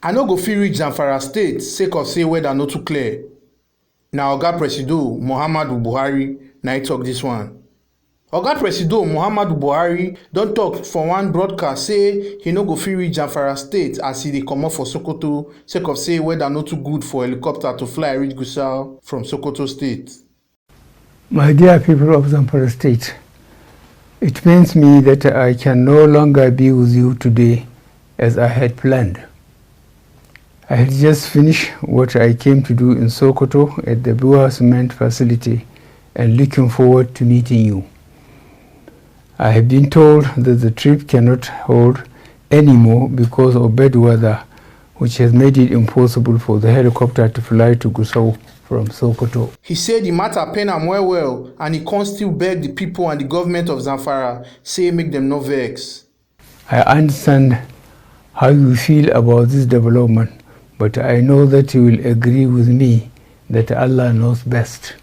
I no go fit reach Zamfara state sake of say weather no too clear. Na Oga Presido Muhammadu Buhari na e tok dis one. Oga Presido Muhammadu Buhari don tok for one broadcast say he no go fit reach Zamfara state as he dey comot for Sokoto sake of say weather no too good for helicopter to fly reach Gusau from Sokoto state. My dear people of Zamfara state, it pains me that I can no longer be with you today as I had planned. I had just finished what I came to do in Sokoto at the Buhari cement facility and looking forward to meeting you. I have been told that the trip cannot hold anymore because of bad weather, which has made it impossible for the helicopter to fly to Gusau from Sokoto. He said the matter pain am well and he can still beg the people and the government of Zamfara say make them no vex. I understand how you feel about this development, but I know that you will agree with me that Allah knows best.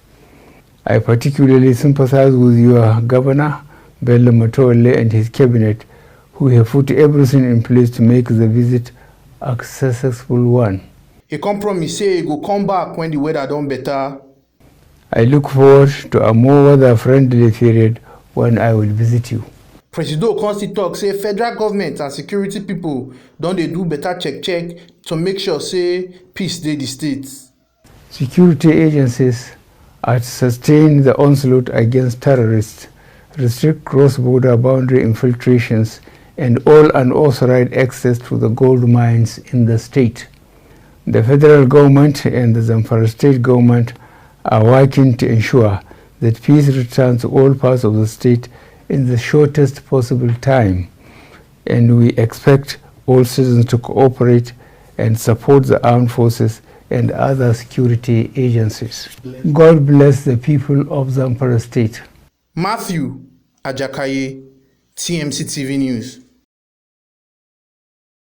I particularly sympathize with your governor, Bello Matolle, and his cabinet, who have put everything in place to make the visit a successful one. He come promise say he go come back when the weather don better. I look forward to a more weather-friendly period when I will visit you. Presido come still talk say federal government and security people don dey do better check to make sure say peace dey the state. Security agencies are to sustain the onslaught against terrorists, restrict cross-border boundary infiltrations, and all unauthorized access to the gold mines in the state. The federal government and the Zamfara state government are working to ensure that peace returns to all parts of the state in the shortest possible time, and we expect all citizens to cooperate and support the armed forces and other security agencies. God bless the people of Zamfara state. Matthew Ajakaye, TMC TV News.